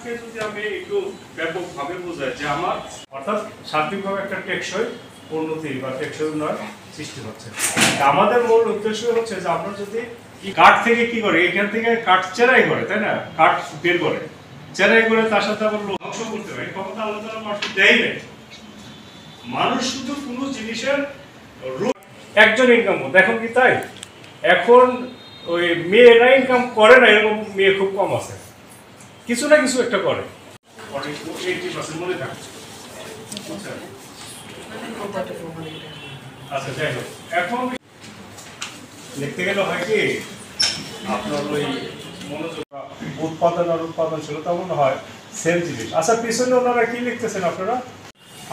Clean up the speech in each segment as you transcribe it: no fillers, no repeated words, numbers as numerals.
কার্ডকে যদি আমি একটু ব্যাপকভাবে বোঝাই যে আমার অর্থাৎ সার্বিকভাবে একটা টেকসই উন্নতি বা টেকসই উন্নয়ন সৃষ্টি হচ্ছে। আমাদের মূল উদ্দেশ্য হচ্ছে যে আমরা যদি কাঠ থেকে কি করে, এখান থেকে কাঠ চেরাই করে, তাই না, কাঠ বের করে চেরাই করে তার সাথে আবার ধ্বংস করতে পারে, ক্ষমতা আল্লাহ তাআলা মানুষকে দেয় না। মানুষ শুধু কোনো জিনিসের একজন ইনকাম করে, এখন কি তাই? এখন ওই মেয়েরা ইনকাম করে না, এরকম মেয়ে খুব কম আছে, কিছু না কিছু একটা করে। 80% মনে থাকে। আচ্ছা, যাই হোক, এখন দেখতে গেলে হয় কি আপনার ওই মনোযোগ উৎপাদন আর উৎপাদনশীলতা মনে হয় সেম জিনিস। আচ্ছা, পিছনে ওনারা কি লিখতেছেন আপনারা?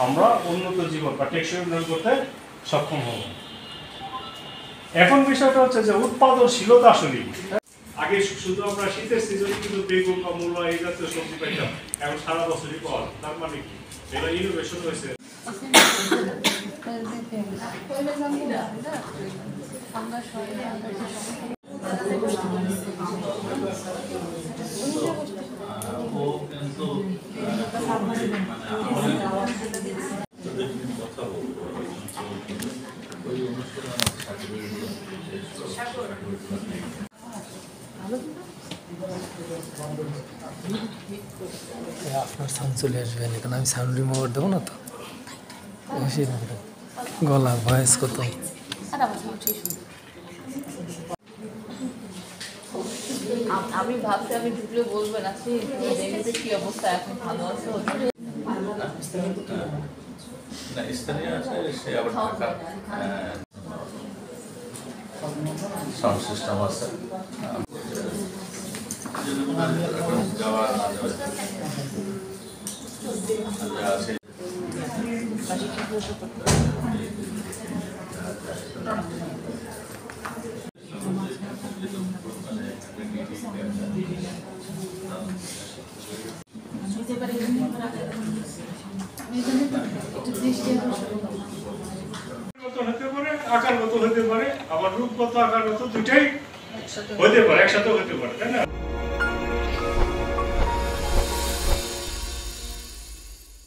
আমরা উন্নত জীবন বা টেকসই উন্নয়ন করতে সক্ষম হব। এখন বিষয়টা হচ্ছে যে উৎপাদনশীলতা আসলে আগে শুধু আমরা শীতের সিজনে কিন্তু বেগুন বা মূলা এই জাতীয় সবজি পাইতাম, এখন সারা বছরই পাওয়া। তার মানে কি এটা ইনোভেশন হয়েছে। আপনার সাউন্ড চলে আসবে না, কারণ আমি সাউন্ড রিমুভার দেবো না তো, গলা ভয়েস কত। আমি ভাবছি আমি ঢুকলে বলবেন আছি দেখতে কি অবস্থা, এখন ভালো আছো? না, স্থানীয় আছে, সে আবার ঢাকা সাউন্ড সিস্টেম আছে। যাওয়া না যাওয়া আছে। হতে পারে, আকারগত হতে পারে, আবার রূপগত আকারগত দুটাই হতে পারে, একসাথে হতে পারে, তাই না?